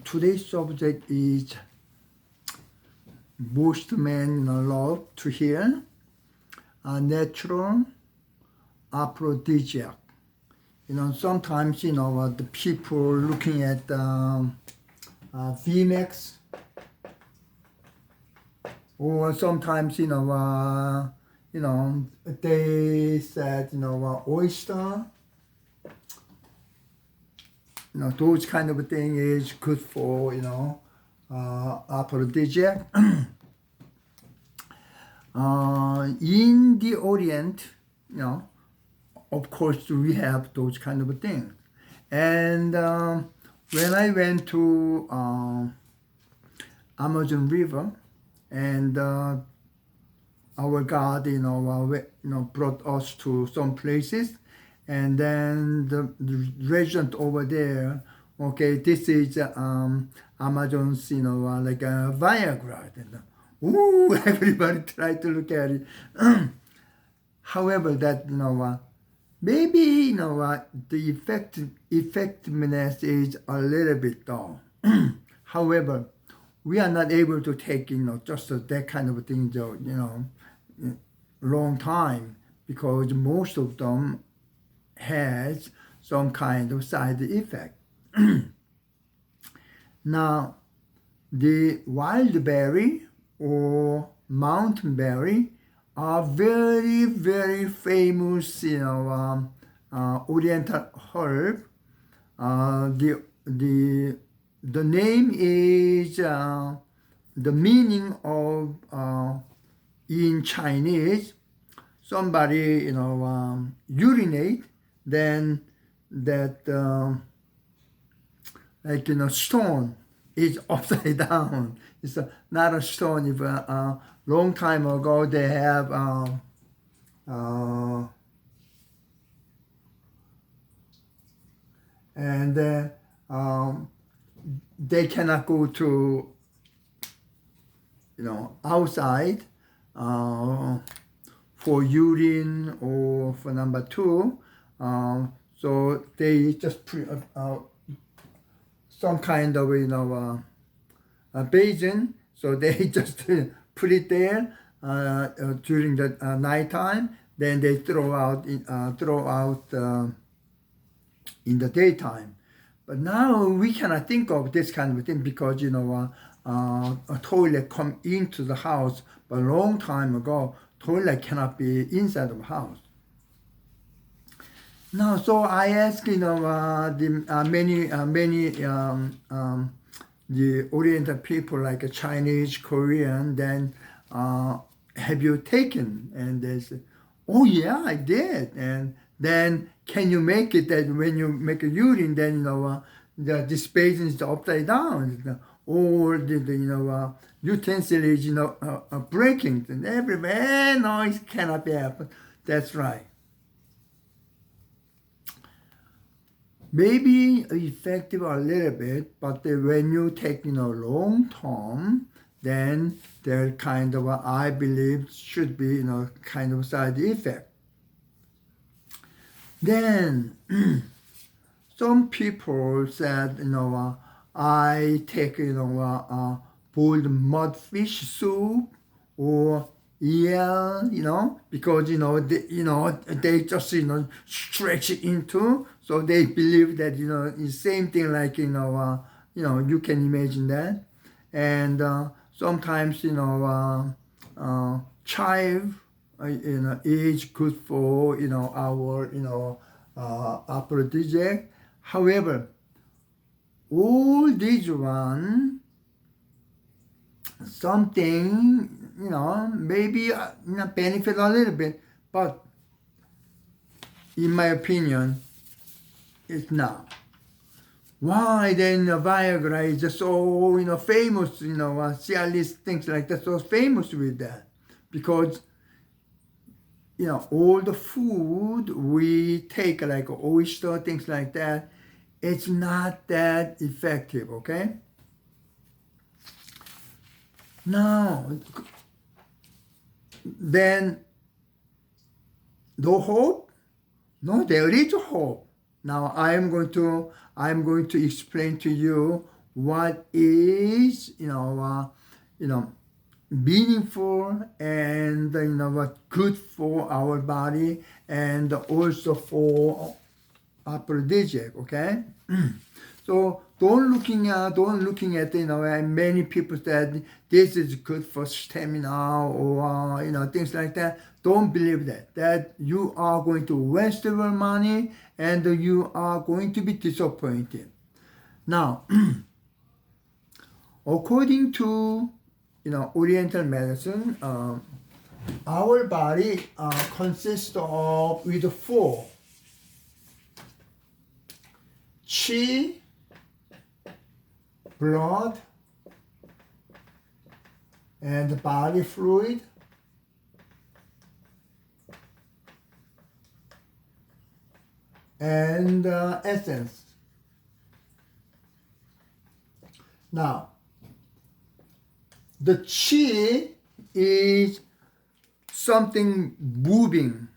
Today's subject is most men love to hear natural aphrodisiac. Sometimes the people looking at VMAX, or sometimes they said oyster. Those kind of thing is good for aphrodisiac. In the Orient, of course we have those kind of things. And when I went to Amazon River, and our God, brought us to some places, and then the resident over there, okay, this is Amazon's, like a Viagra. Ooh, everybody tried to look at it. However, that maybe the effectiveness is a little bit dull. However, we are not able to take just that kind of thing, long time, because most of them has some kind of side effect. Now, the wild berry or mountain berry are very, very famous, Oriental herb. The name is the meaning of in Chinese. Somebody urinate, then that stone is upside down. It's not a stone. If long time ago they have and they cannot go to outside for urine or for number two. So they just put some kind of a basin. So they just put it there during the nighttime. Then they throw out in the daytime. But now we cannot think of this kind of thing because a toilet come into the house. But a long time ago, toilet cannot be inside of a house. Now, so I asked the Oriental people like Chinese, Korean, then have you taken? And they said, oh yeah, I did. And then can you make it that when you make a urine, then this basin is upside down, or the utensil is breaking, and everywhere. No, it cannot be happen. That's right. Maybe effective a little bit, but when you take long term, then there kind of I believe should be kind of side effect. Then some people said I take boiled mudfish soup or because they just stretch it into, so they believe that it's same thing like you can imagine that. And sometimes chive is good for our aphrodisiac. However, all these one something maybe benefit a little bit, but in my opinion, it's not. Why then Viagra is just so famous? Cialis, things like that, so famous with that, because all the food we take like oyster, things like that, it's not that effective. Okay. Now, then no hope? No, there is hope. Now I'm going to explain to you what is, meaningful and, what good for our body and also for aphrodisiac, okay? So don't looking at many people said this is good for stamina or things like that. Don't believe that you are going to waste your money and you are going to be disappointed. Now, according to Oriental medicine, our body consists of with four: chi, blood, and body fluid, and essence. Now, the chi is something moving.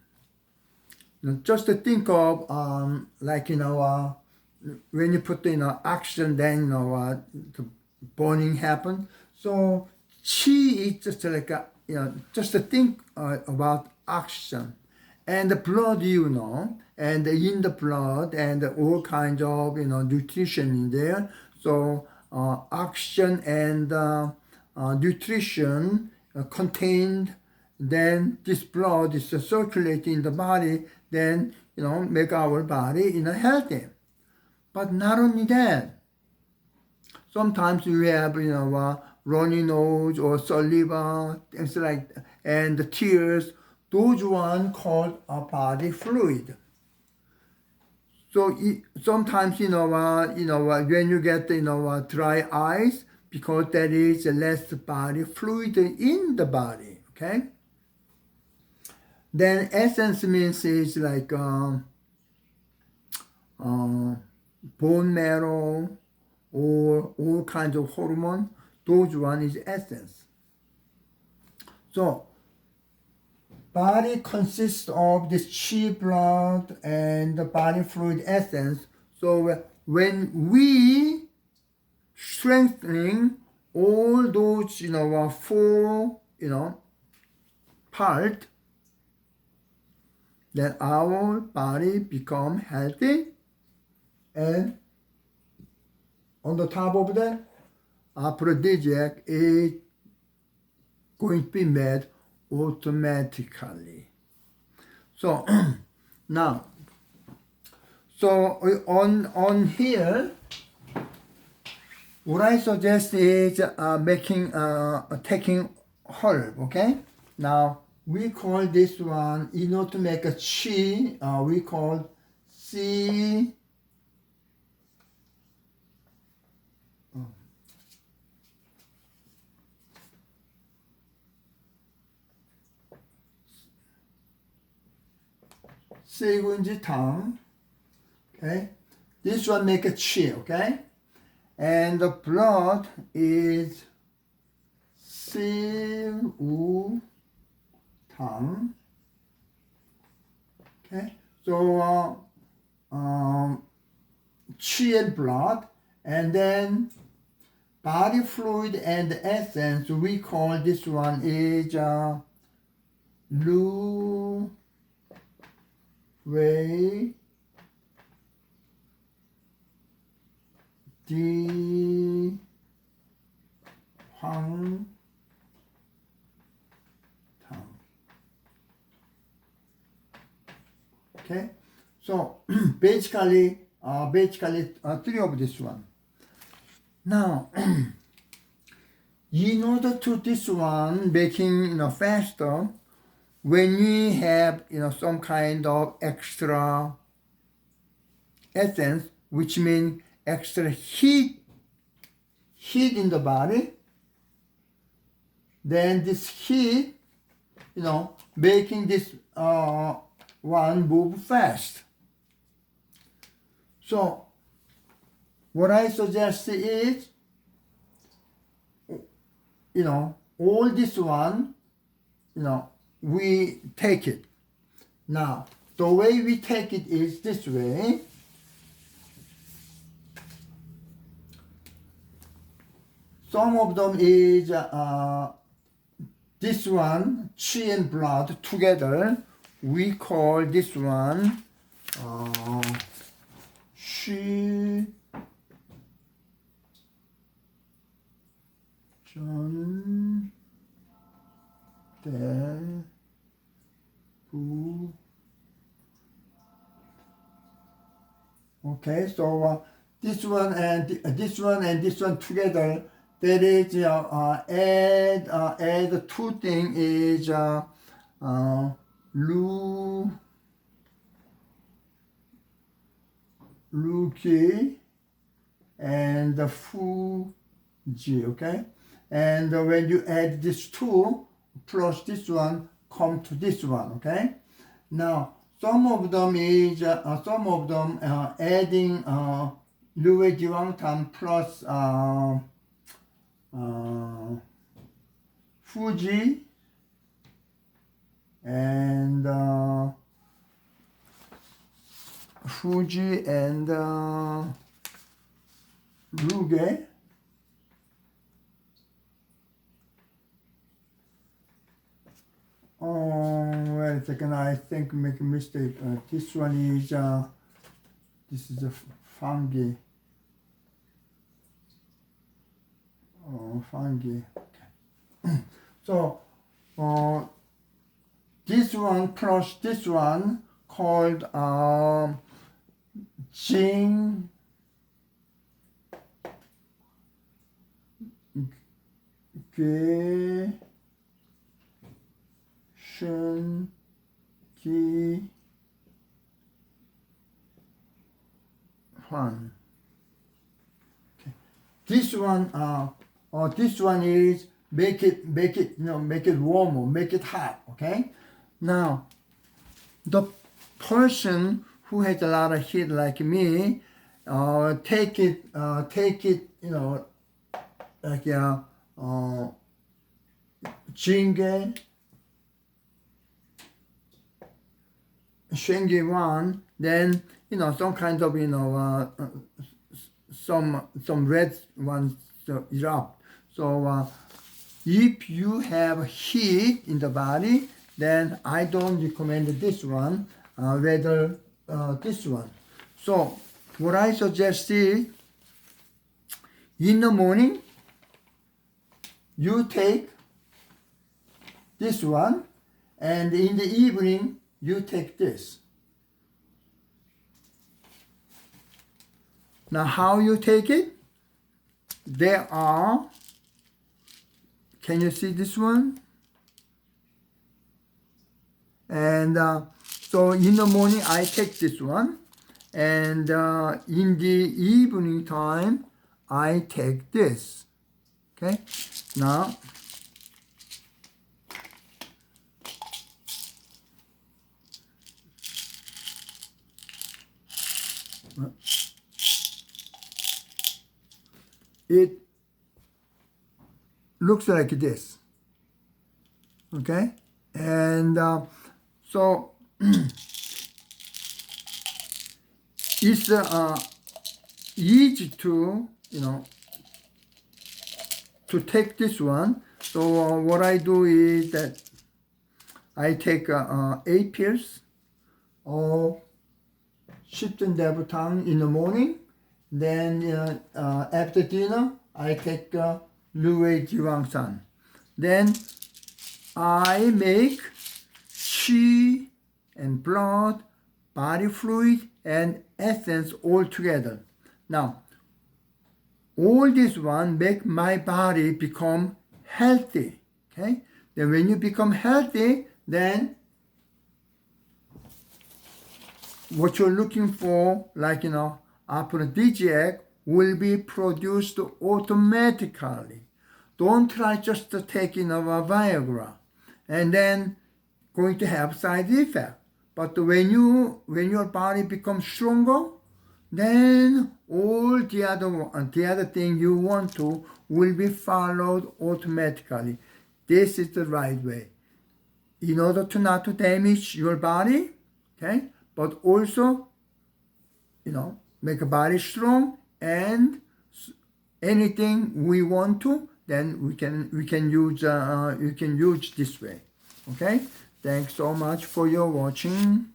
Just to think of when you put oxygen, then the burning happens. So chi is just like just to think about oxygen, and the blood, and in the blood, and all kinds of nutrition in there. So oxygen and nutrition contained. Then this blood is circulating in the body. Then make our body healthy. But not only that, sometimes we have runny nose or saliva, things like that, and the tears. Those one called a body fluid. So sometimes when you get dry eyes, because there is less body fluid in the body. Okay. Then essence means is like bone marrow or all kinds of hormone. Those one is essence. So body consists of this chi, blood, and the body fluid, essence. So when we strengthening all those four part, then our body become healthy, and on the top of that, aphrodisiac is going to be made automatically. So now, so on here, what I suggest is taking herb. Okay. Now we call this one, to make a chi, we call C. 세군지탕. Okay, this one make a chi. Okay, and the blood is 시우탕. Okay, so chi and blood, and then body fluid and essence, we call this one is Lu Wei Di Huang Tang. Okay, so basically three of this one. Now, in order to this one making faster, when we have some kind of extra essence, which means extra heat in the body, then this heat making this one move fast. So what I suggest is all this one we take it. Now, the way we take it is this way. some of them is this one, qi and blood together. We call this one qi 전 대부. Okay, so this one and this one and this one together, that is add two things is 루기 and fuji. Okay, and when you add these two plus this one, come to this one. Okay, now some of them is adding 류의지왕탄 plus fuji and 루게. Wait a second, I think make a mistake. This one is this is a fungi. Fungi. Okay. So this one plus this one called Jing Ge Shen Ki Huan. Okay. This one is make it warmer, make it hot. Okay. Now, the person who has a lot of heat like me, take it, like Jingge, Shengi one, then some kind of some red ones erupt. So if you have heat in the body, then I don't recommend this one, rather this one. So what I suggest is, in the morning, you take this one, and in the evening, you take this. Now, how you take it? There are, can you see this one? And so in the morning, I take this one. And in the evening time, I take this. Okay? Now, it looks like this. Okay? And so it's easy to to take this one. So what I do is that I take 8 pills of Shipton Devotang in the morning. Then after dinner, I take Luwei Jiwangsan. Then I make qi and blood, body fluid, and essence all together. Now, all this one make my body become healthy. Okay? Then when you become healthy, then what you're looking for, like Aphrodisiac, will be produced automatically. Don't try just to take a Viagra and then going to have side effect. But when your body becomes stronger, then all the other thing you want to will be followed automatically. This is the right way. In order to not to damage your body, okay, but also, make a body strong and anything we want to, then we can use you can use this way. Okay. Thanks so much for your watching.